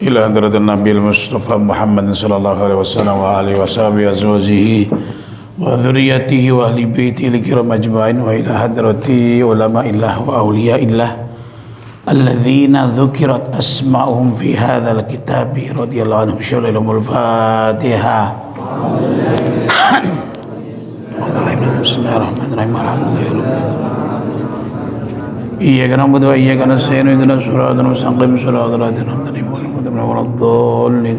إلى حضرة النبي المصطفى محمد صلى الله عليه وسلم وآله وصحبه أزواجه وذريته وأهل بيته الكرام أجمعين وإلى حضرة علماء الله وأولياء الله الذين ذكرت أسماؤهم في هذا الكتاب رضي الله عنهم شر لهم الفاتحة. بسم الله الرحمن الرحيم الحمد لله رب العالمين إياك نعبد وإياك نستعين اهدنا الصراط المستقيم صراط الذين أنعمت عليهم غير المغضوب عليهم ولا الضالين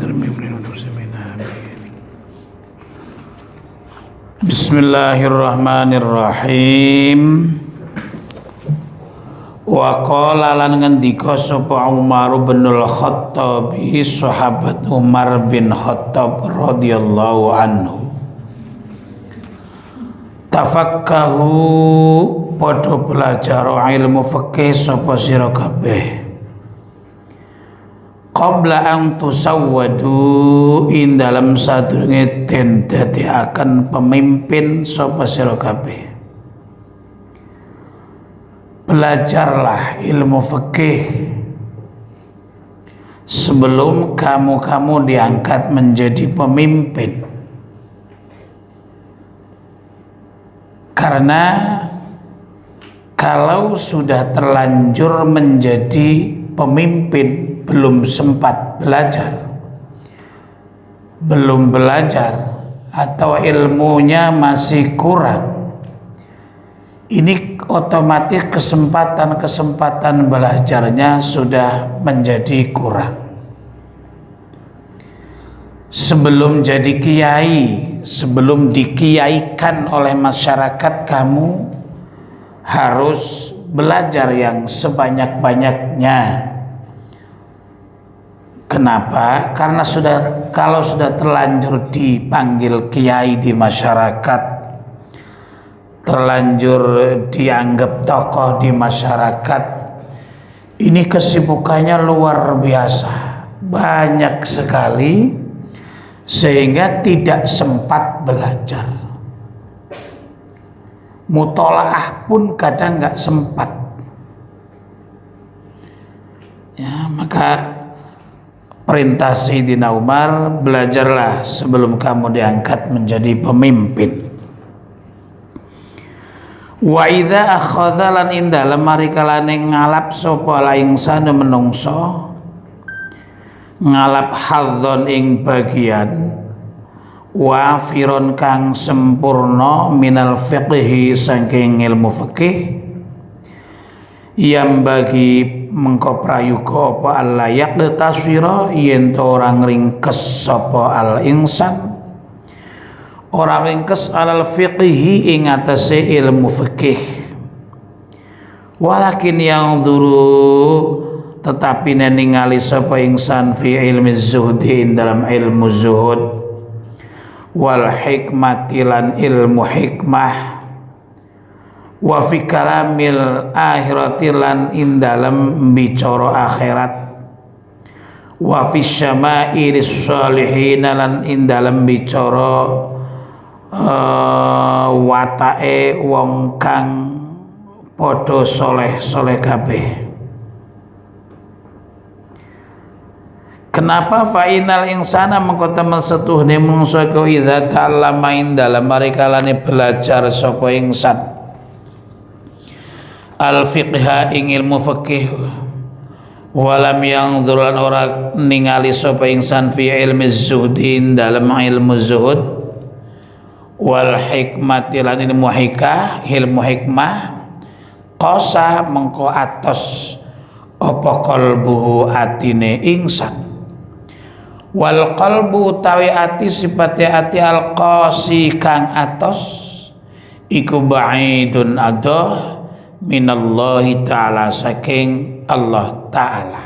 بسم الله الرحمن الرحيم. Wa qala lan ngendika sapa Umar bin Al-Khattab, sahabat Umar bin Khattab radhiyallahu anhu, tafakkahu padha belajar ilmu fikih sapa sira kabeh qabla an tusawwadu ing dalam sadurunge den dadiaken pemimpin sapa sira kabeh. Belajarlah ilmu fikih sebelum kamu diangkat menjadi pemimpin, karena kalau sudah terlanjur menjadi pemimpin belum sempat belajar, belum belajar atau ilmunya masih kurang, ini otomatis kesempatan belajarnya sudah menjadi kurang. Sebelum jadi kiai, sebelum dikiaikan oleh masyarakat, kamu harus belajar yang sebanyak-banyaknya. Kenapa? Karena kalau sudah terlanjur dipanggil kiai di masyarakat, terlanjur dianggap tokoh di masyarakat, ini kesibukannya luar biasa, banyak sekali, sehingga tidak sempat belajar. Mutolaah pun kadang nggak sempat. Ya, maka perintah Sayyidina Umar, belajarlah sebelum kamu diangkat menjadi pemimpin. Wa idza akhadha lan inda lemari kalane ngalap sapa la insanu menungso, ngalap hadzon ing bagian wafiron kang sempurna minal fiqhi saking ilmu fikih, yang bagi mengko prayuga apa Allah yaqtasira yen to ora ngringkes sapa al insan, ora ringkes alal fiqhi ing atase ilmu fikih. Walakin yang duru tetapi ningali sapa insan fi ilmi zuhdi dalam ilmu zuhud, wal hikmati lan ilmu hikmah, wa fi kalamil akhirati lan ing dalam bicara akhirat, wa fi syamailis sholihin lan ing dalam bicara watake wong kang padha soleh kabeh. Kenapa fainal insana mengko temen setuhne mungsa ku idza ta'allama ing dalem marikalane belajar sapa insan al fiqha ing ilmu fikih, walam yang dzulan ora ningali sapa insan fi ilmi zuhdi dalem ilmu zuhud, wal hikmati lan ilmu hikmah, qasa mengko atos apa qalbuhu atine insan, wal qalbu tawi ati sifate ati al qasi kang atos iku ba'idun adoh minallahi ta'ala saking Allah ta'ala.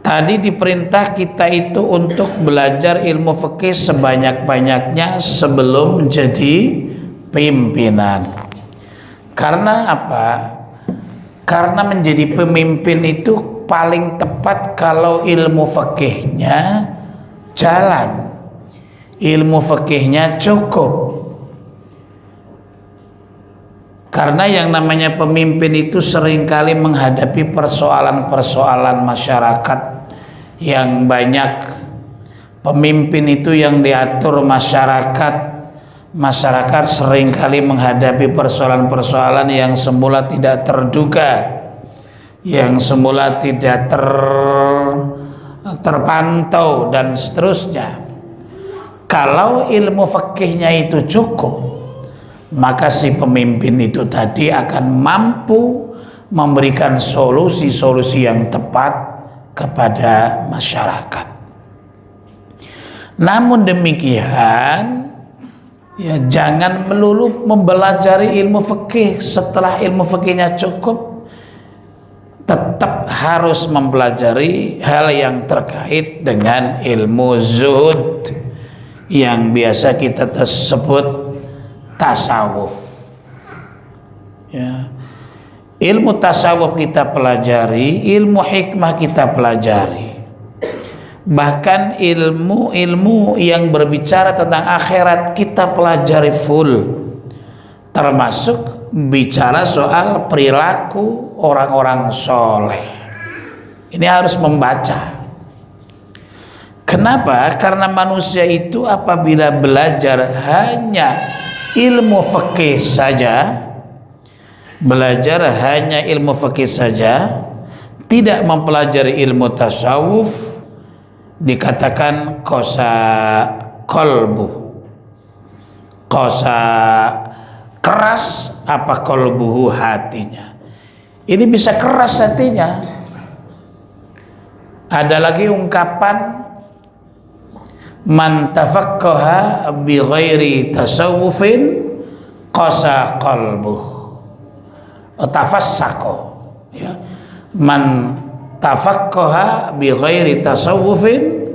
Tadi diperintah kita itu untuk belajar ilmu fikih sebanyak-banyaknya sebelum jadi pimpinan. Karena apa? Karena menjadi pemimpin itu paling tepat kalau ilmu fikihnya jalan, ilmu fikihnya cukup. Karena yang namanya pemimpin itu seringkali menghadapi persoalan-persoalan masyarakat yang banyak. Pemimpin itu yang diatur masyarakat. Masyarakat seringkali menghadapi persoalan-persoalan yang semula tidak terduga, yang semula tidak terpantau dan seterusnya. Kalau ilmu fikihnya itu cukup, maka si pemimpin itu tadi akan mampu memberikan solusi-solusi yang tepat kepada masyarakat. Namun demikian, ya jangan melulu mempelajari ilmu fikih. Setelah ilmu fikihnya cukup, tetap harus mempelajari hal yang terkait dengan ilmu zuhud yang biasa kita sebut tasawuf. Ya. Ilmu tasawuf kita pelajari, ilmu hikmah kita pelajari. Bahkan ilmu-ilmu yang berbicara tentang akhirat kita pelajari full. Termasuk bicara soal perilaku orang-orang soleh. Ini harus membaca. Kenapa? Karena manusia itu apabila belajar hanya ilmu fikih saja, tidak mempelajari ilmu tasawuf, dikatakan kosa keras apa kolbuhu, hatinya. Ini bisa keras hatinya. Ada lagi ungkapan man tafaqqaha bi ghairi tasawufin qasa qalbuh, tafassaqo, ya. Man tafaqqaha bi ghairi tasawufin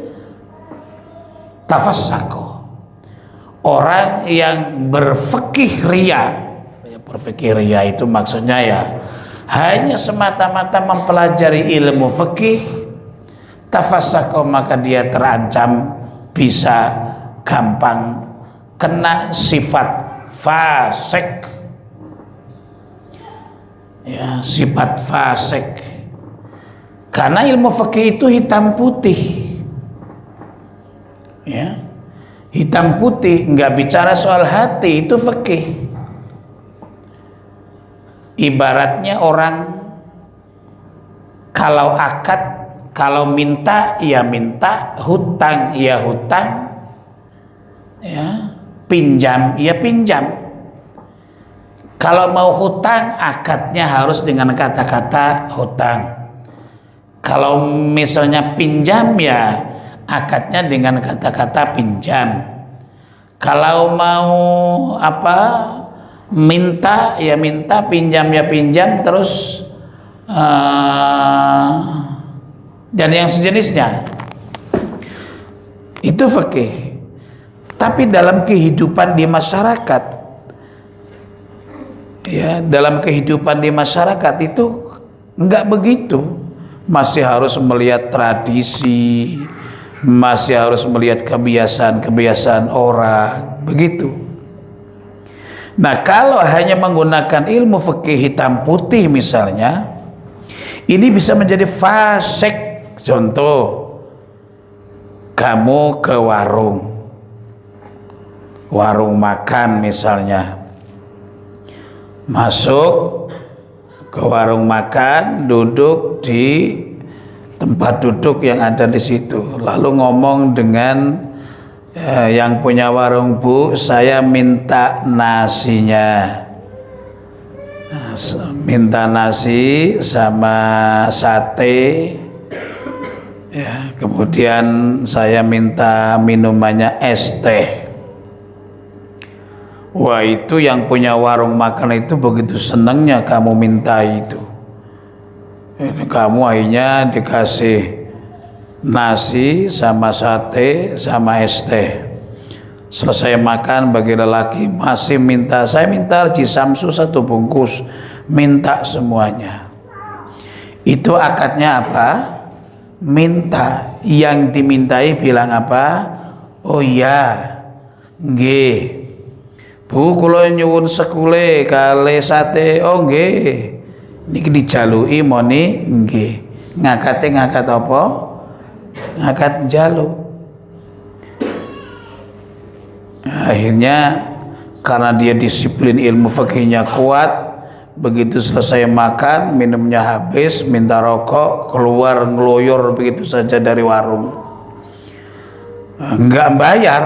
tafassaqo. Orang yang berfikih ria, berfikih ria itu maksudnya ya hanya semata-mata mempelajari ilmu fikih, tafassaqo, maka dia terancam bisa gampang kena sifat fasik, ya, sifat fasik. Karena ilmu fikih itu hitam putih, ya, hitam putih, nggak bicara soal hati, itu fikih. Ibaratnya orang kalau akad, kalau minta ya minta, hutang ya hutang, ya, pinjam ya pinjam. Kalau mau hutang, akadnya harus dengan kata-kata hutang. Kalau misalnya pinjam, ya akadnya dengan kata-kata pinjam. Kalau mau minta ya minta, pinjam ya pinjam, terus dan yang sejenisnya. Itu fikih. Tapi dalam kehidupan di masyarakat, ya, dalam kehidupan di masyarakat itu enggak begitu. Masih harus melihat tradisi, masih harus melihat kebiasaan-kebiasaan orang, begitu. Nah, kalau hanya menggunakan ilmu fikih hitam putih misalnya, ini bisa menjadi fasik. Contoh, kamu ke warung makan misalnya, masuk ke warung makan, duduk di tempat duduk yang ada di situ, lalu ngomong dengan yang punya warung, Bu, saya minta nasinya, minta nasi sama sate, ya, kemudian saya minta minumannya es teh. Wah, itu yang punya warung makan itu begitu senangnya kamu minta itu. Ini kamu akhirnya dikasih nasi sama sate sama es teh. Selesai makan, bagi lelaki masih minta, saya minta Haji Samsu 1 bungkus, minta semuanya. Itu akadnya apa? Minta. Yang dimintai bilang apa? Oh ya, nggih, Bu kula nyuwun sekule kalih sate. Oh nggih. Niki dijaluki moni nggih. Ngakate ngakat apa? Ngakat jaluk. Akhirnya karena dia disiplin ilmu fikihnya kuat, begitu selesai makan, minumnya habis, minta rokok, keluar ngeloyor begitu saja dari warung. Enggak bayar.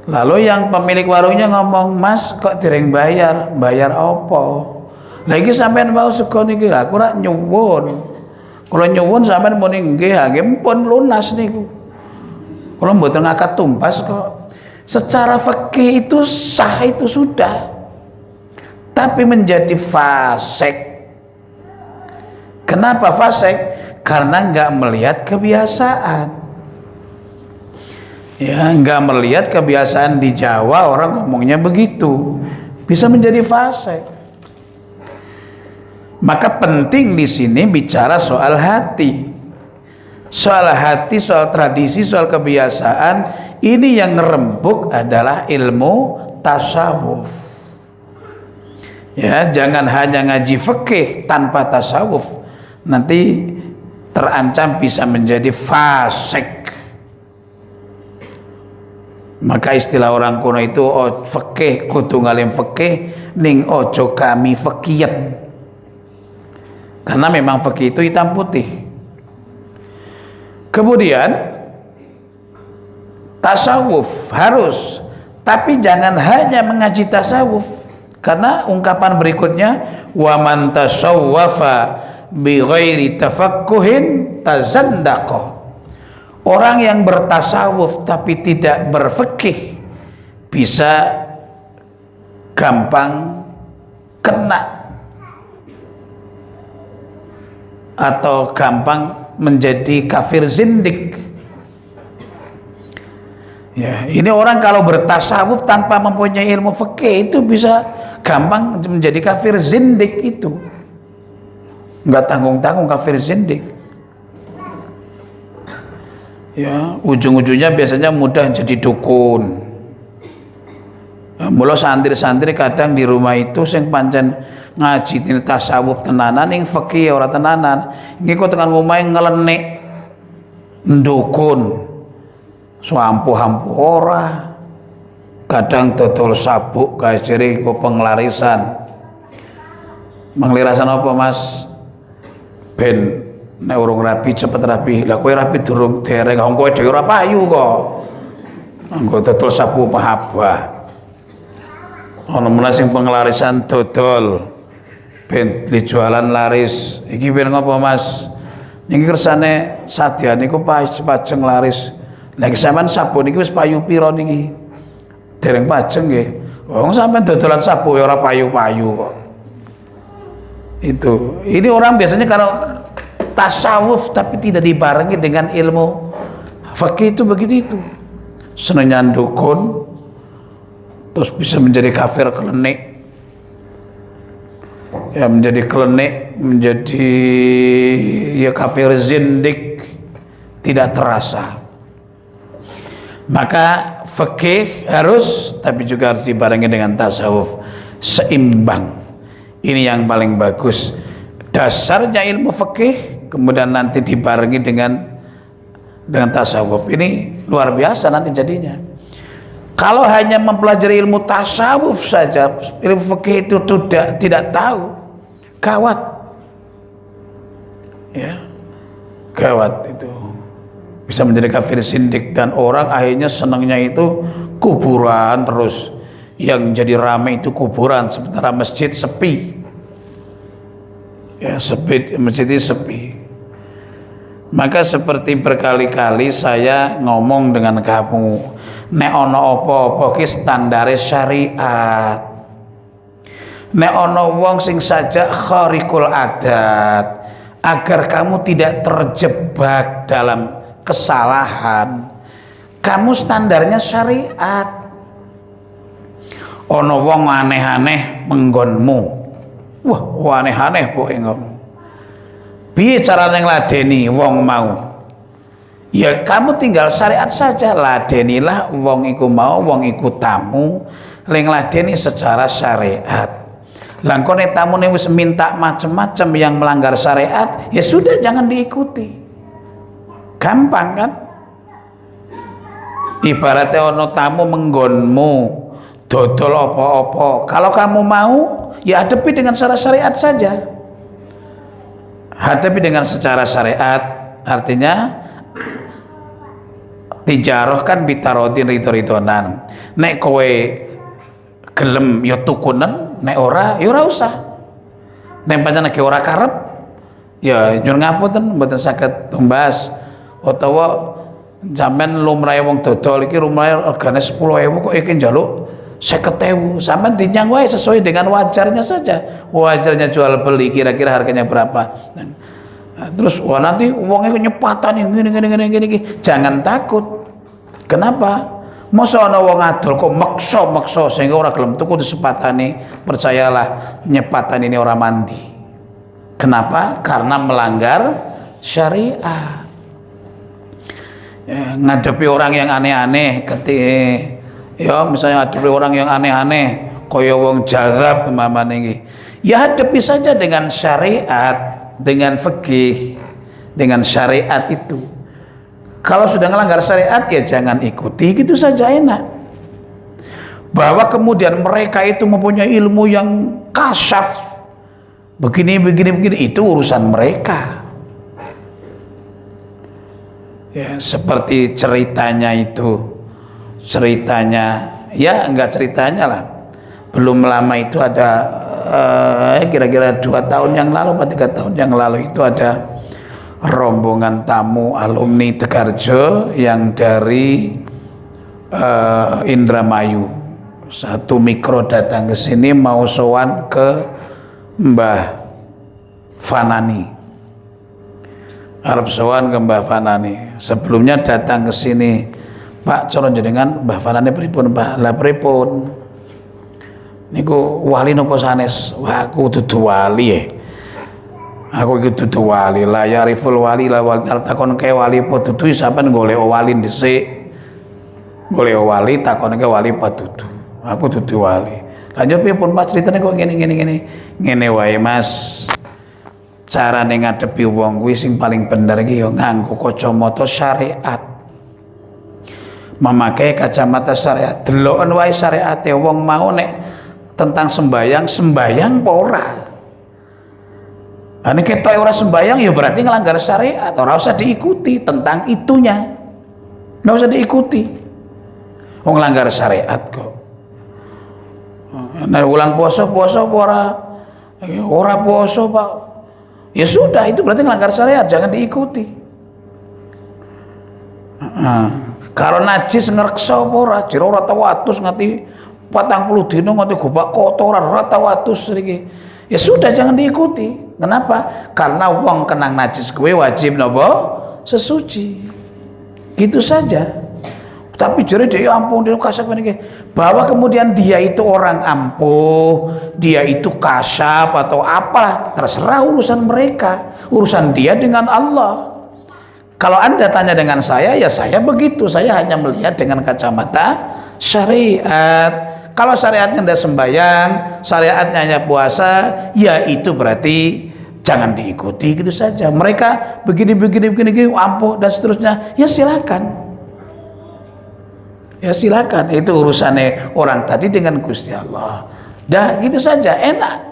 Lalu yang pemilik warungnya ngomong, "Mas, kok dereng bayar? Bayar apa? Lagi sampean mau sego niki lha aku rak nyuwun. Kula nyuwun sampean muni nggih, nggih pun lunas niku. Kula mboten ngangkat tumpas kok." Secara fikih itu sah, itu sudah. Tapi menjadi fasik. Kenapa fasik? Karena enggak melihat kebiasaan. Ya, enggak melihat kebiasaan di Jawa orang ngomongnya begitu, bisa menjadi fasik. Maka penting di sini bicara soal hati, soal hati, soal tradisi, soal kebiasaan. Ini yang ngerembuk adalah ilmu tasawuf. Ya, jangan hanya ngaji fikih tanpa tasawuf, nanti terancam bisa menjadi fasik. Maka istilah orang kuno itu fikih kudu ngalim fikih ning ojo kami fikihan. Karena memang fikih itu hitam putih. Kemudian tasawuf harus, tapi jangan hanya mengaji tasawuf. Karena ungkapan berikutnya, wa man tasawwafa bi ghairi tafaqquhin tazandaqa. Orang yang bertasawuf tapi tidak berfikih bisa gampang kena atau gampang menjadi kafir zindik. Ya, ini orang kalau bertasawuf tanpa mempunyai ilmu fikih itu bisa gampang menjadi kafir zindik itu. Enggak tanggung-tanggung kafir zindik. Ya, ujung-ujungnya biasanya mudah jadi dukun. Ya, mula santri-santri kadang di rumah itu sing pancen ngaji dina tasawuf tenanan ing fikih ora tenanan. Nggih kok tekan omahe ngelenik ndukun. Suampu-ampu ora. Kadang dodol sabuk kae jere kok penglarisan. Penglarisan apa, Mas? Ben nek urung rapi cepet rapi. Lah kowe rapi durung dereng, wong kowe dhewe ora payu kok. Anggo dodol sapu mahabbah. Ana meneh sing penglarisan dodol ben dijualan laris. Iki ben ngopo, Mas? Niki kersane sadyan niku pajeng laris. Lah sampean sabun niki wis payu pira niki? Dereng pajeng nggih. Wong sampean dodolan sapu ya ora payu-payu kok. Itu. Ini orang biasanya kalau tasawuf tapi tidak dibarengi dengan ilmu fikih itu begitu itu. Senengnya dukun terus bisa menjadi kafir kelenik. Ya menjadi kelenik, menjadi ya kafir zindik tidak terasa. Maka fikih harus, tapi juga harus dibarengi dengan tasawuf, seimbang. Ini yang paling bagus. Dasarnya ilmu fikih, kemudian nanti dibarengi dengan tasawuf. Ini luar biasa nanti jadinya. Kalau hanya mempelajari ilmu tasawuf saja, ilmu fikih itu tidak tahu, gawat. Ya, gawat itu. Bisa menjadi kafir sindik, dan orang akhirnya senangnya itu kuburan terus. Yang jadi ramai itu kuburan, sementara masjid sepi. Ya, masjid itu sepi. Maka seperti berkali-kali saya ngomong dengan kamu, nek ono apa-apa ki standare syariat. Nek ono wong sing saja khariqul adat, agar kamu tidak terjebak dalam kesalahan, kamu standarnya syariat. Ono wong aneh-aneh menggonmu, wah aneh-aneh pokoke ngono. Piye carane ngladeni wong mau? Ya kamu tinggal syariat saja, ladenilah wong iku mau, wong iku tamu, ling ladeni secara syariat. Langkone tamu nih wis minta macam-macam yang melanggar syariat, ya sudah jangan diikuti. Gampang kan? Ibaratnya ono tamu menggonmu, dodol apa-apa. Kalau kamu mau, ya hadapi dengan secara syariat saja. Hadapi dengan secara syariat, artinya tijaroh kan bitarodin ridho-ridhonan. Nek kowe gelem ya tukunen, nek ora ya ora usah. Nek pancen lagi ora karep ya nyuwun ngapunten mboten saged tumbas utawa sampean lumrahe wong dodol iki lumrahe regane 10.000 kok iki njaluk 50.000. Sampean dinyang wae sesuai dengan wajarnya saja. Wajarnya jual beli kira-kira harganya berapa. Nah, terus wah nanti uangnya nyepatan gini. Jangan takut. Kenapa? Masa ana wong adol kok maksa sehingga ora gelem tuku disepatane, percayalah nyepatan ini ora mandi. Kenapa? Karena melanggar syariat. Ya, ngadepi orang yang aneh-aneh ya misalnya ngadepi orang yang aneh-aneh kaya wong jazab umpamane iki. Ya hadapi saja dengan syariat, dengan fikih, dengan syariat itu. Kalau sudah melanggar syariat ya jangan ikuti, gitu saja enak. Bahwa kemudian mereka itu mempunyai ilmu yang kasyaf begini itu urusan mereka. Ya seperti ceritanya ya enggak ceritanya lah. Belum lama itu ada kira-kira 2 tahun yang lalu atau 3 tahun yang lalu itu ada rombongan tamu alumni Tegarjo yang dari Indramayu. Satu mikro datang ke sini mau sowan ke Mbah Fanani. Arab sowan ke Mbah Fanani. Sebelumnya datang ke sini, Pak calon jenengan Mbah Fanani pripun, Mbah? Lah pripun? Niku wali napa sanes? Wah aku dudu wali ya. Aku iki dudu wali, la yariful wali la wali takon ke wali apa dudu sampean golek wali dhisik. Golek wali takon ke wali apa dudu. Aku dudu wali. Lanjut pripun Pak critane kok ngene. Ngene wae Mas. Carane ngadepi wong kuwi sing paling bener iki ya nganggo kacamata syariat. Memakai kacamata syariat. Deloken wae syariate wong mau nek tentang sembayang apa ora? Ini kita orang sembahyang ya berarti ngelanggar syariat, orang usah diikuti tentang itunya, nggak usah diikuti. Oh ngelanggar syariat kok. Nah bulan puasa ora puasa Pak, ya sudah itu berarti ngelanggar syariat, jangan diikuti. Kalau najis ngereksa ora, jero ora tawatus nganti 40 dino nganti gobak kotoran ora tawatus iki. Ya sudah jangan diikuti. Kenapa? Karena wong kenang najis gue wajib nopo sesuci. Gitu saja. Tapi jare dia ampun dia kasaf ini bahwa kemudian dia itu orang ampuh, dia itu kasyaf atau apa, terserah urusan mereka. Urusan dia dengan Allah. Kalau Anda tanya dengan saya, ya saya begitu. Saya hanya melihat dengan kacamata syariat. Kalau syariatnya tidak sembahyang, syariatnya hanya puasa, ya itu berarti jangan diikuti gitu saja. Mereka begini, ampuh dan seterusnya, ya silakan. Ya silakan. Itu urusannya orang tadi dengan Gusti Allah. Dah gitu saja, enak.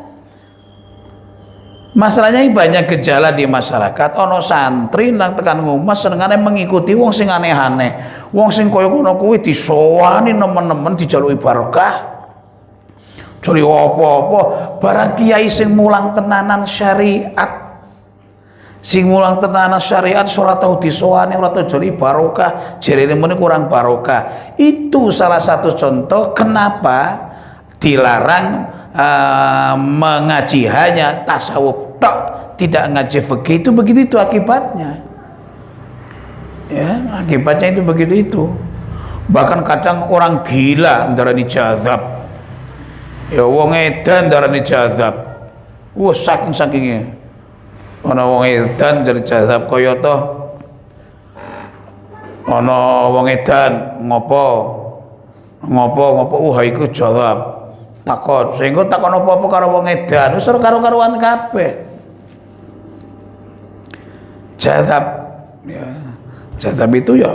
Masalahnya banyak gejala di masyarakat. Ono santri nang tekan ngumas senengane mengikuti wong sing aneh-aneh. Wong sing kaya ngono kuwi disowani nemen-nemen dijaluki barokah. Jare apa-apa barang kiai sing mulang tenanan syariat. Sing mulang tenanan syariat ora tau disowani, ora tau jaluki barokah, jarene muni kurang barokah. Itu salah satu contoh kenapa dilarang mengaji hanya tasawuf tok, tidak ngaji fikih. Itu begitu akibatnya. Ya, akibatnya itu begitu itu. Bahkan kadang orang gila ndarani jazab. Ya wong edan ndarani jazab. Wah saking-sakingnya. Ana wong edan dari jazab kaya to ana wong edan ngopo iku jawab takon sehingga takon apa-apa karo wong edan wis ora karo-karuan kabeh. Jazab ya, jazab itu ya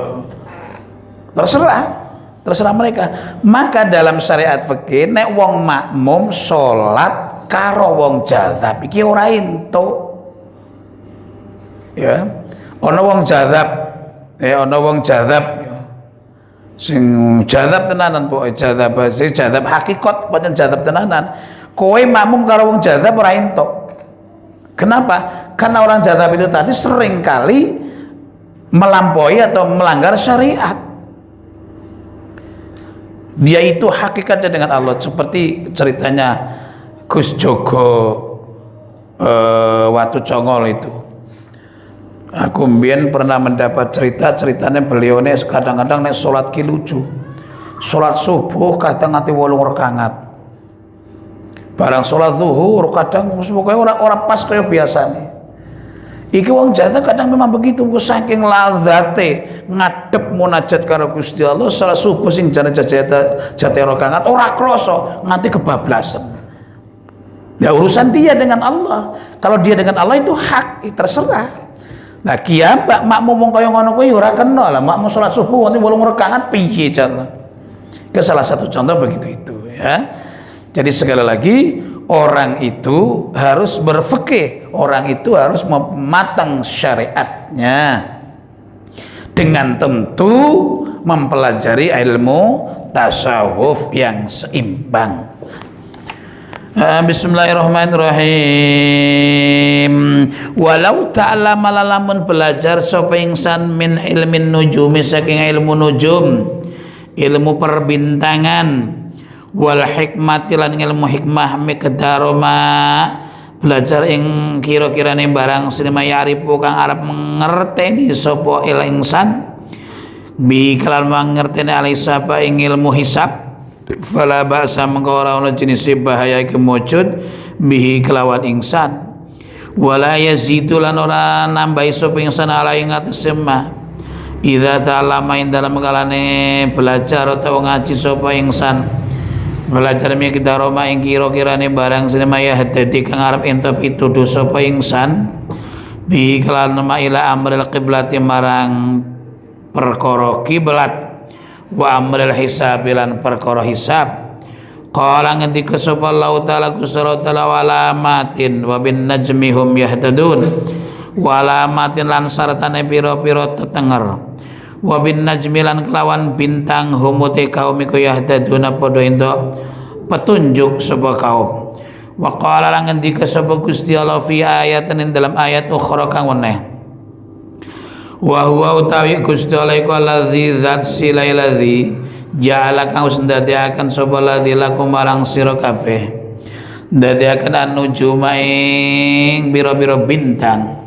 terserah mereka. Maka dalam syariat fikih nek wong makmum salat karo wong jazab iki ora entuk. Ya, ana wong jazab ya, sing jazab tenanan pokoke jazab hakikat pancen jazab tenanan. Kowe makmum karo wong jazab ora entuk. Kenapa? Karena orang jazab itu tadi sering kali melampaui atau melanggar syariat. Dia itu hakikatnya dengan Allah, seperti ceritanya Gus Jogo Watu Congol itu. Aku mbien pernah mendapat ceritanya beliau ini kadang-kadang nek sholat ki lucu. Sholat subuh kadang nganti 8 rakaat. Barang sholat zuhur kadang pokoknya orang pas kayak biasa nih. Iki wong jazab kadang memang begitu, saking lazate ngadep munajat karo Gusti Allah salat subuh sing jane jate rakaat ora krasa nganti kebablasan. Ya urusan dia dengan Allah. Kalau dia dengan Allah itu hak, terserah. Nah kiambak makmum wong kaya ngono kuwi ora kena lah, makmum salat subuh nganti 8 rakaat piye cara. Ke salah satu contoh begitu itu ya. Jadi sekali lagi orang itu harus berfikih, orang itu harus mematang syariatnya dengan tentu mempelajari ilmu tasawuf yang seimbang. Bismillahirrahmanirrahim. Walau ta'lama lamun belajar sapa ingsan min ilmin nujumi saking ilmu nujum, ilmu perbintangan, wal hikmati lan ilmu hikmah miqdaroma belajar ing kira-kira ning barang sinema yarifu kang arep ngerteni sapa ingsan bi kalan mangerteni alisaba ing ilmu hisab fala ba'sa mengko ora ana jenis bahaya iki mujud bihi kelawan ingsan wala yazidu lan ora nambahi sapa ingsan ala ing atase ma idza ta'lama ing dalam kalane belajar utawa ngaji sapa ingsan belajar miqdaroma ing kira-kirane barang sinema ya hadati kang arep entuk pituduh sapa ingsan bi kelan ila amril qiblati marang perkara kiblat wa amril hisab lan perkara hisab qala ngendika sapa Allah taala kusara taala walamatin wa bin najmi hum yahtadun walamatin lan sartane pira-pira tetenger wa bin najmi lan kelawan bintang humute kaum iku yahtaduna padha entuk petunjuk sapa kaum wa qala lan ngendika sapa Gusti Allah fi ayatin dalam ayat ukhra kang weneh wa huwa utawi Gusti Allah iku allazi zat silailadzi ja'ala kang wis ndadekaken sapa ladzi lakum marang sira kabeh ndadekaken an-nujuma ing bira-bira bintang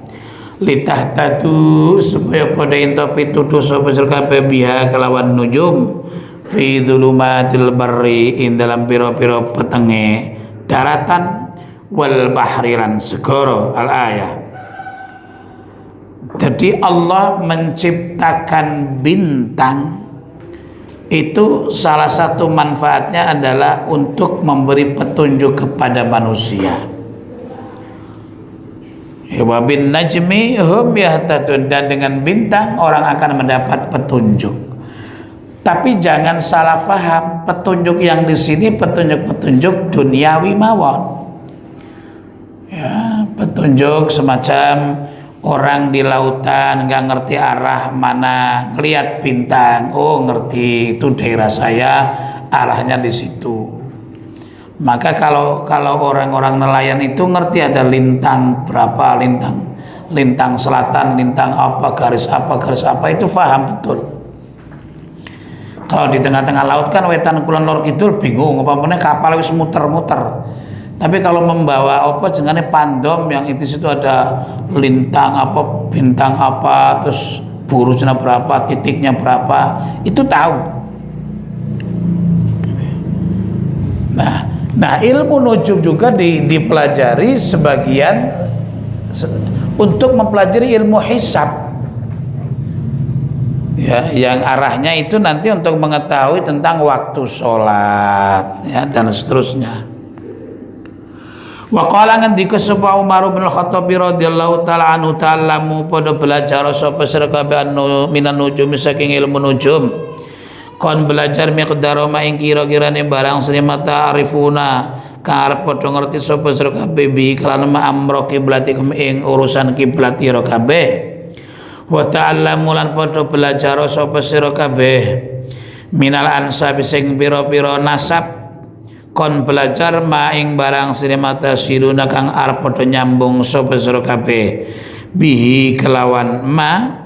litahtadu supaya pada entuk pituduh sapa kabeh biha kelawan nujum fi dzulumatil barri ing dalam pira-pira petenge daratan wal bahri lan segara al ayah. Jadi Allah menciptakan bintang itu salah satu manfaatnya adalah untuk memberi petunjuk kepada manusia. Wa bin najmi hum yahtadun dan dengan bintang orang akan mendapat petunjuk. Tapi jangan salah faham, petunjuk yang di sini petunjuk duniawi mawon. Ya, petunjuk semacam orang di lautan nggak ngerti arah mana, ngelihat bintang, oh ngerti itu daerah saya, arahnya di situ. Maka kalau orang-orang nelayan itu ngerti ada lintang berapa, lintang selatan, lintang apa, garis apa itu paham betul. Kalau di tengah-tengah laut kan wetan kulon lor kidul bingung, umpamanya kapal wis muter-muter. Tapi kalau membawa apa jenenge pandom yang itu situ ada lintang apa, bintang apa, terus burujnya berapa, titiknya berapa, itu tahu. Nah ilmu nujum juga dipelajari sebagian untuk mempelajari ilmu hisab. ya, yang arahnya itu nanti untuk mengetahui tentang waktu sholat, ya, dan seterusnya. Wa qala ngendika sapa Umar bin Khattab radhiyallahu taala anhu ta'allamu padha belajar sapa sira kabeh minan nujum saking ilmu nujum. Kon belajar miqdar ma ing kira-kirane barang srimata arifuna kang arep padha ngerti sapa sira kabeh bi kelan ma amro kiblatikum ing urusan kiblat ira kabeh. Wa ta'allamu lan padha belajar sapa sira kabeh minal ansab sing pira-pira nasab. Kon belajar ma ing barang sinemata siluna kang arep padha nyambung sapa sira kabeh bihi kelawan ma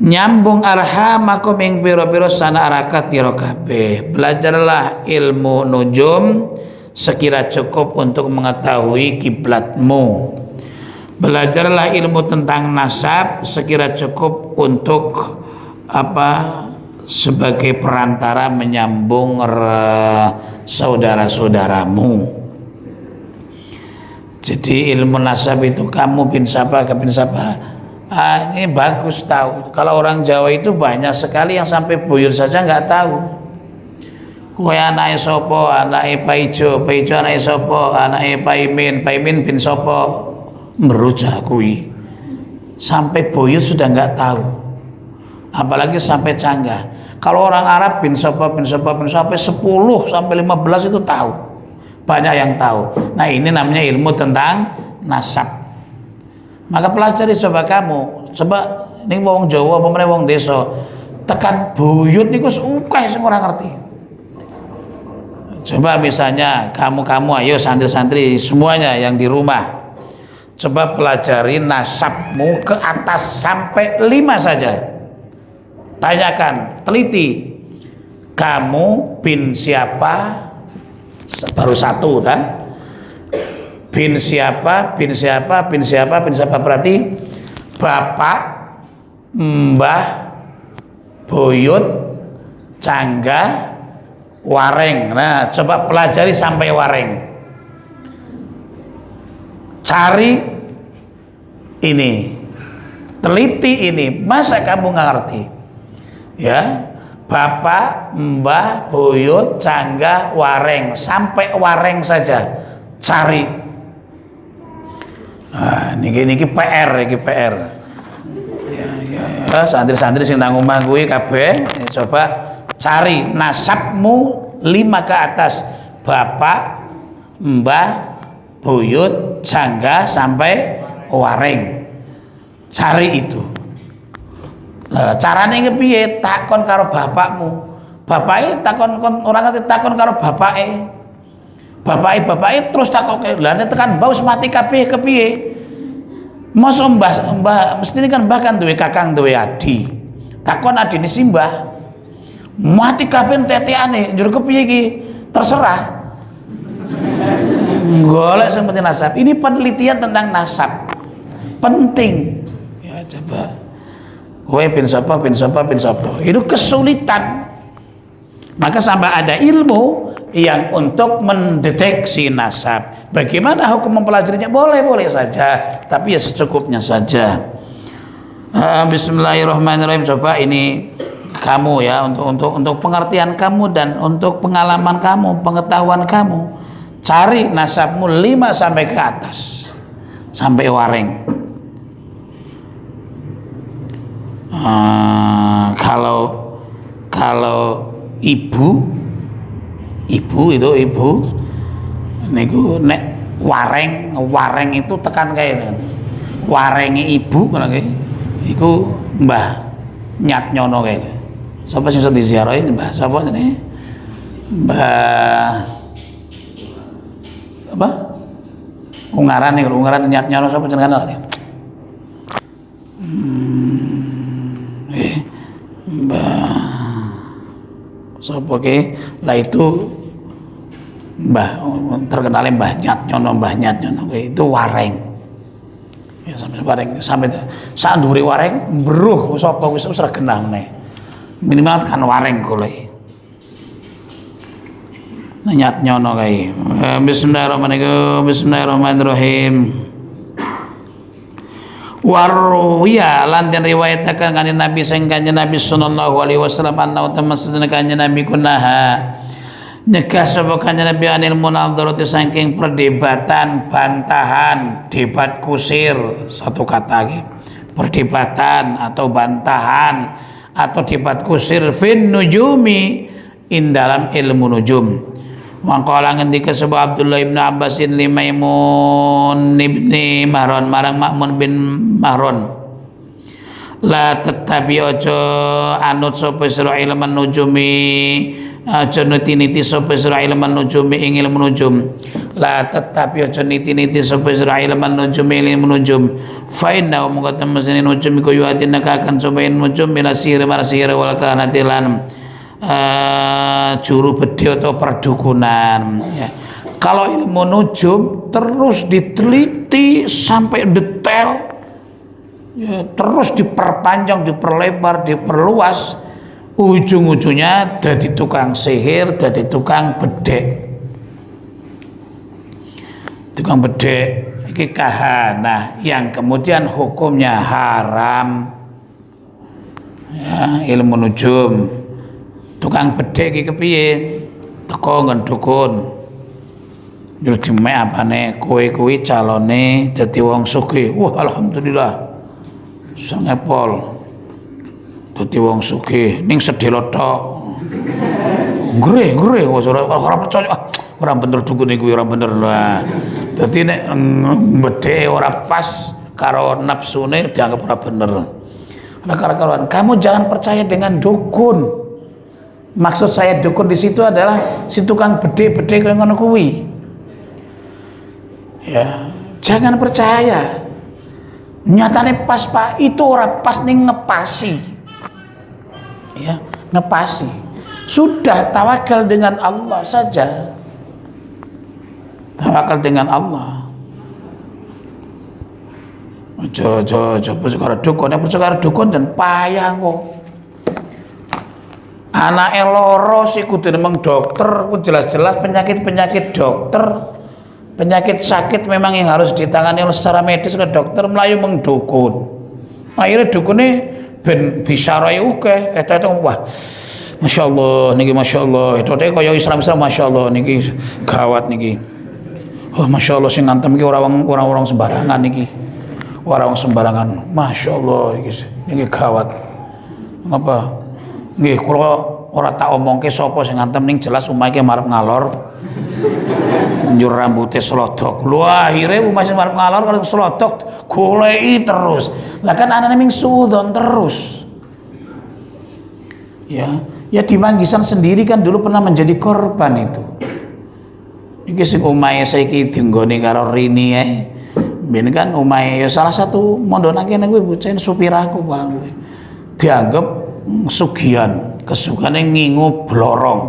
nyambung arhamakum ing pira-pira sana arakat ira kabeh. Belajarlah ilmu nujum sekira cukup untuk mengetahui kiblatmu. Belajarlah ilmu tentang nasab sekira cukup untuk sebagai perantara menyambung saudara-saudaramu. Jadi ilmu nasab itu kamu bin siapa ke bin siapa, ini bagus tahu. Kalau orang Jawa itu banyak sekali yang sampai buyut saja nggak tahu. Kue anake sopo, anake Paijo, Paijo anake sopo, anake Paimin, Paimin bin sopo, meruja kui. Sampai buyut sudah nggak tahu. Apalagi sampai canggah. Kalau orang Arab bin Sopo sampai 10 sampai 15 itu tahu. Banyak yang tahu. Nah, ini namanya ilmu tentang nasab. Maka pelajari coba kamu. Coba ini wong Jawa apa meneh wong desa. Tekan buyut niku ukeh sing ora ngerti. Coba misalnya kamu ayo santri-santri semuanya yang di rumah. Coba pelajari nasabmu ke atas sampai 5 saja. Tanyakan, teliti, kamu bin siapa? Baru 1 kan? Bin siapa? Berarti bapak, mbah, buyut, cangga, wareng. Nah, coba pelajari sampai wareng. Cari ini, teliti ini. Masa kamu nggak ngerti? Ya, bapak, mbah, buyut, cangga, wareng, sampai wareng saja cari. Nah, niki PR. Ya, santri-santri sing nang omah kuwi kabeh coba cari nasabmu 5 ke atas. Bapak, mbah, buyut, cangga sampai wareng. Cari itu. Nah, carane kepiye? Takon karo bapakmu. Bapake takon orang ngerti takon karo bapake. Bapake terus takoke. Lah nek tekan mbah wis mati kabeh kepiye? Masa mbah mesti kan mbah kan duwe kakang duwe adi. Takon adine si mbah. Mati kabeh teteane, njur kepiye iki? Terserah. Golek sing penting nasab. Ini penelitian tentang nasab. Penting. Ya coba. Kowe bin sapa. Itu kesulitan. Maka sampai ada ilmu yang untuk mendeteksi nasab. Bagaimana hukum mempelajarinya? Boleh saja, tapi ya secukupnya saja. Bismillahirrahmanirrahim. Coba ini kamu ya untuk pengertian kamu dan untuk pengalaman kamu, pengetahuan kamu. Cari nasabmu 5 sampai ke atas. Sampai wareng. Kalau ibu niku nek wareng itu tekan kayak warenge ibu kan iku Mbah Nyat Nyono kayak sapa sing iso diziarahi Mbah sapa jenenge Mbah apa Ungaran Nyat Nyono sapa jenenge Mbah sapa ke lah itu Mbah terkenalnya Mbah Nyat Nyono itu wareng ya sampai sak ndure wareng mbruh sapa wis ora genah meneh minimal tekan wareng golek Nyat Nyono kae. Bismillahirrahmanirrahim. Waruya lan den riwayataken kanjeng Nabi sing kanjeng Nabi sallallahu alaihi wasallam anna utamasna kanjeng Nabi kunaha nyegah sapa kanjeng Nabi anil munadharati saking perdebatan bantahan debat kusir satu kata ge perdebatan atau bantahan atau debat kusir fin nujumi in dalam ilmu nujum. Mangkala ngendika sebab Abdullah bin Abbas bin Maimun ibni Mahron marang Ma'mun bin Mahron la tetapi aja anut sapa sira ilmu nujumi aja niti-niti sapa sira ilmu nujumi ing ilmu nujum la tetapi aja niti-niti sapa sira ilmu nujumi ilmu nujum fa inna mung temene nujum iku yuatin akan sapa nujum bila sihir wal kanatilan juru bedi atau perdukunan ya. Kalau ilmu nujum terus diteliti sampai detail ya, terus diperpanjang, diperlebar, diperluas, ujung-ujungnya jadi tukang sihir, jadi tukang bedek iki kahana yang kemudian hukumnya haram ya, ilmu nujum. Tukang bedek iki kepiye? Teko nggon dukun. Yo dimek apane kowe kuwi calone dadi wong sugih. Wah alhamdulillah. Sangepol. Dadi wong sugih ning sedelo tok. Ngre ora percaya. Ora bener dukun iku ora bener lah. Dadi nek bedek ora pas karo nafsune dianggap ora bener. Nah, kawan kamu jangan percaya dengan dukun. Maksud saya dukun di situ adalah si tukang bedek yang ngono kuwi. Ya, jangan percaya. Nyatane pas Pak, itu ora pas ning ngepasi. Ya, ngepasi. Sudah tawakal dengan Allah saja. Tawakal dengan Allah. Aja percaya dukun dan payah kok. Anake loro sih kudu nemeng dokter, jelas-jelas penyakit dokter, penyakit sakit memang yang harus ditangani secara medis oleh dokter, melayu meng dukun. Akhirnya dukunnya ben bisarai uke, itu wah, masya Allah, niki masya Allah, itu kaya Islam masya Allah, niki gawat niki. Oh masya Allah sing ngantem niki orang sembarangan niki, orang sembarangan, masya Allah niki gawat. Ngapa? Nggih, kula ora tak omongke sapa sing ngantem ning jelas umahe ki marep ngalor. Njur rambute slodok. Lho akhire umahe sing marep ngalor kalau slodok goleki terus. Lah kan anane ming suudon terus. Ya di Manggisan sendiri kan dulu pernah menjadi korban itu. Iki sing umahe saiki dinggoni karo Rini ae. Ben kan umahe ya salah satu mondonake nek kuwi bocah supir aku Bang. Dianggap sugihan, kesugihane ngingu blorong.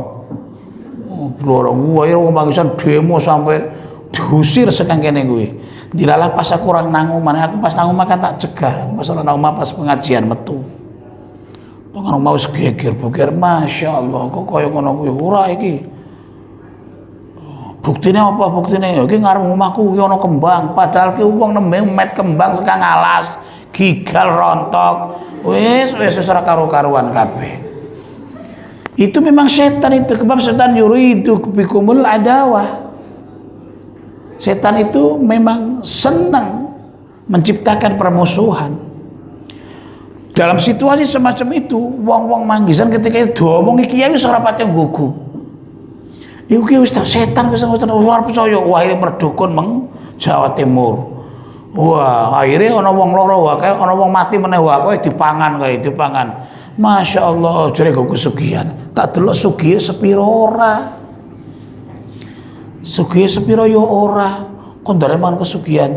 Blorong wae wong Manggisan demo sampai diusir sekang kene kuwi. Dilalah pas aku ora nang omah, aku pas nang omah kan tak cegah. Pas ora nang omah pas pengajian metu. Pengen mau geger-geger, masyaallah kok kaya ngono kuwi ora iki. Buktine apa buktine? Iki ngarep omahku iki ana kembang, padahal ki wong nembe met kembang sekang alas, gigal rontok. Wis ora karo-karuan kabeh. Itu memang setan itu, sebab setan yuridu bikumul adawah. Setan itu memang senang menciptakan permusuhan. Dalam situasi semacam itu, wong-wong Manggisan ketika itu diomong iki kiai wis ora pati nggugu. Iku ki wis setan wis ora percaya, wah ini merdukun meng Jawa Timur. Wah, akhirnya ana wong loro wae, ana wong mati meneh wae dipangan kae, dipangan. Masya Allah, jare go kesugihan. Tak delok sugih sepiro ora. Sugih sepiro yo ora. Kon ndare mangan kesugihan.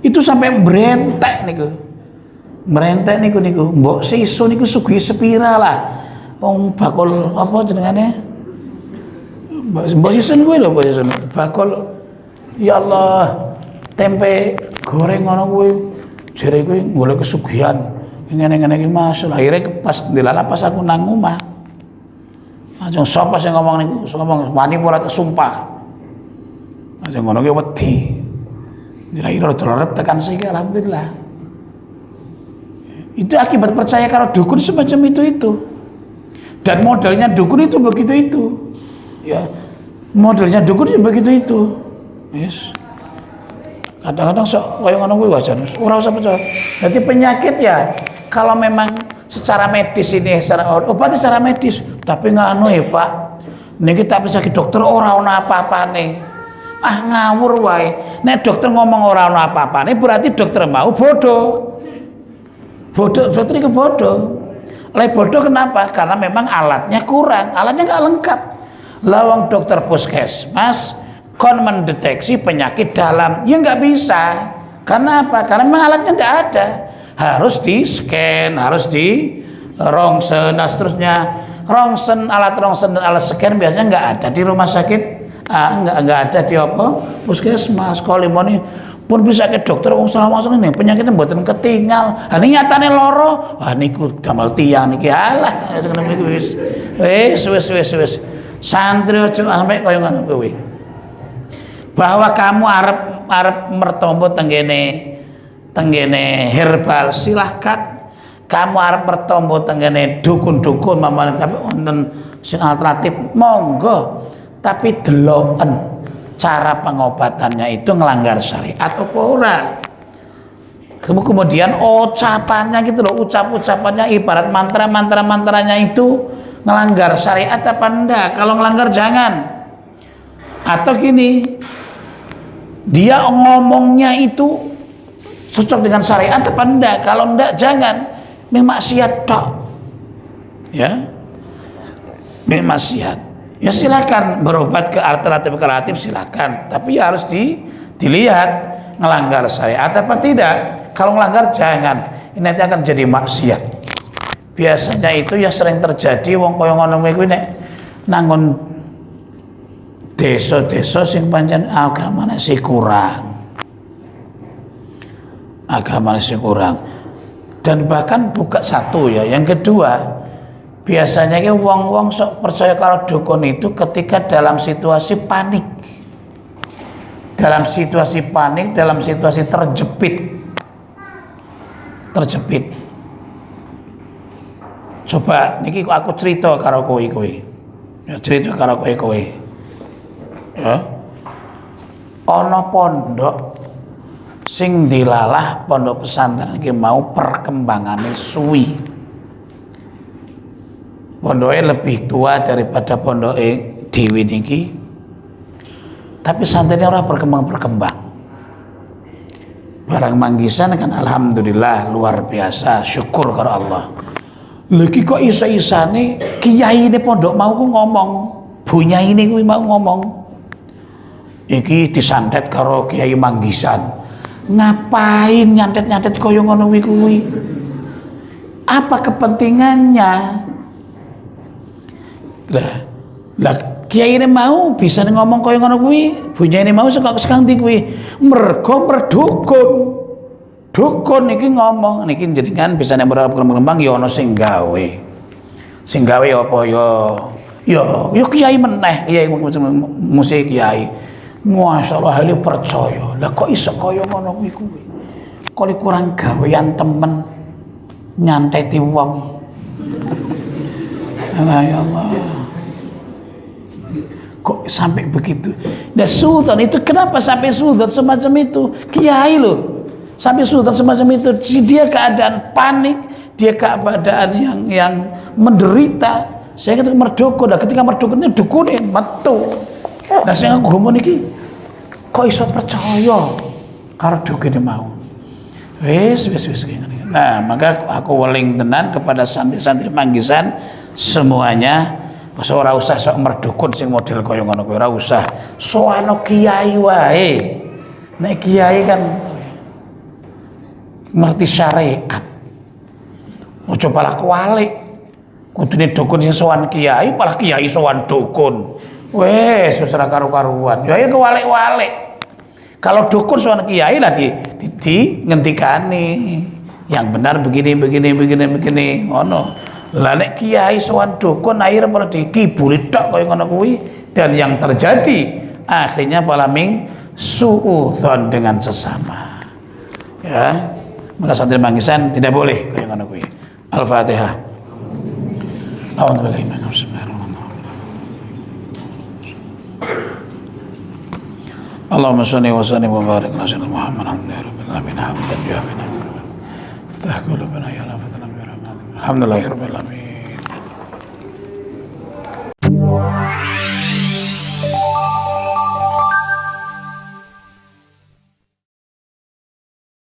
Itu sampai mbrentek niku. Mbrentek niku mbok siso niku sugih sepira lah. Wong bakul apa jenengane? Mbok sison kuwi lho, mbok sison. Bakul ya Allah. Tempe goreng ngono kuwi jare kuwi golek kesugihan ngene-ngene iki Mas akhire pas dilala pas aku nang omah langsung sapa sing ngomong niku ngomong wani ora tak sumpah langsung ngono ki wedi diraira dolarep tekan siki alhamdulillah Itu akibat percaya kalau dukun semacam itu. Dan modelnya dukun itu begitu itu. Ya. Modelnya dukun itu begitu itu. Yes. Kadang-kadang sok koyo ngono kuwi wajan. Ora usah percaya. Jadi penyakit ya kalau memang secara medis ini obat secara medis, tapi nganu ya Pak. Niki tak bisa ke dokter ora ono apa-apane. Ah ngawur wae. Nek dokter ngomong ora ono apa-apane berarti dokter mau bodoh. Dokter itu bodoh. Bodoh kenapa? Karena memang alatnya kurang, alatnya nggak lengkap. Lawang dokter puskesmas kon mendeteksi penyakit dalam, ya nggak bisa. Karena apa? Karena memang alatnya nggak ada. Harus di scan, harus di rongsen, dan seterusnya. Alat rongsen dan alat scan biasanya nggak ada di rumah sakit, nggak ada di apa? Puskesmas. Kalau limoni pun bisa ke dokter wong salah-salah ini penyakitnya mboten ketinggal. Ini nyatane loro. Wah niku damel tiang niki alah wis. Santri aja sampe kaya ngono kuwi. Bahwa kamu arep mertombo tenggene herbal silahkan. Kamu arep mertombo tenggene dukun-dukun mamane tapi wonten sing alternatif monggo. Tapi deloken cara pengobatannya itu ngelanggar syariat atau ora. Kemudian ucapannya gitu loh, ucapannya ibarat mantranya itu ngelanggar syariat apa enggak? Kalau ngelanggar jangan. Atau gini, dia ngomongnya itu cocok dengan syariat apa enggak? Kalau enggak jangan. Maksiat tok. Ya. Maksiat. Ya silakan berobat ke alternatif silakan, tapi ya harus dilihat ngelanggar syariat apa tidak. Kalau ngelanggar jangan, ini nanti akan jadi maksiat. Biasanya itu ya sering terjadi wong kaya ngono kuwi nek nangon desa-desa sing pancen agamane sing kurang. Dan bahkan bukan satu ya, yang kedua biasanya ki wong-wong sok percaya kalau dukun itu ketika dalam situasi panik. Dalam situasi terjepit. Coba niki aku cerita karo kowe. Ya cerita karo kowe. Ya. Ana pondok sing dilalah pondok pesantren iki mau perkembangane suwi. Pondoknya lebih tua daripada pondoknya Dewi niki, tapi santrinya orang berkembang. Barang manggisan kan alhamdulillah luar biasa, syukur karo Allah. Lagi kok isa-isane kiai ini pondok mau ku ngomong, bunyai ini ku mau ngomong. Iki disantet karo kiai manggisan. Ngapain nyantet koyo ngono kuwi? Apa kepentingannya? Lah kiai ini mau bisa ngomong kaya ngono kuwi, bunya ini mau sekang ndi kuwi. Mergo merdukun. Dukun iki ngomong niki jenengan bisa nek berkembang ya ana sing gawe. Sing gawe apa ya kiai meneh, kiai musik kiai. Masyaallah hale percaya. Lah kok iso kaya ngono kuwi. Kok kurang gawean temen nyanteti wong. Ya Allah. Kok sampai begitu? Nah sultan itu kenapa sampai sultan semacam itu? Kiai loh sampai sultan semacam itu. Dia keadaan panik, dia keadaan yang menderita. Saya ketika merdukun, ketika merdukunnya dukunin metu. Nah saya ngomong iki kok iso percaya karo dukune mau. Wis ngene. Nah, maka aku weling tenan kepada santri-santri manggisan semuanya. Ora usah sok merdukun sing model kaya ngono kuwi, ora usah. Soano kiai wae. Nek kiai kan ngerti syariat. Ojo malah kualik. Kudune dukun sing sowan kiai, malah kiai sowan dukun. Wes ora karu-karuan. Ya kewalik-walik. Kalau dukun sowan kiai lah di ngendikane. Yang benar begini. Ngono. Lah nek kiai sowan dukun akhir malah dikibuli tok kaya ngono kuwi, dan yang terjadi akhirnya malah suudzon dengan sesama. Ya. maka santri manggisan tidak boleh kaya ngono kuwi. Al-Fatihah. A'udzubillahi minasyaitonir rajim. Allahumma shalli wa sallim wa barik ala sayyidina Muhammad alhamdulillahi rabbil alamin hamdan yu'afina. Iftah qulubana ya la fatana bi rahmatik. Alhamdulillahi rabbil alamin.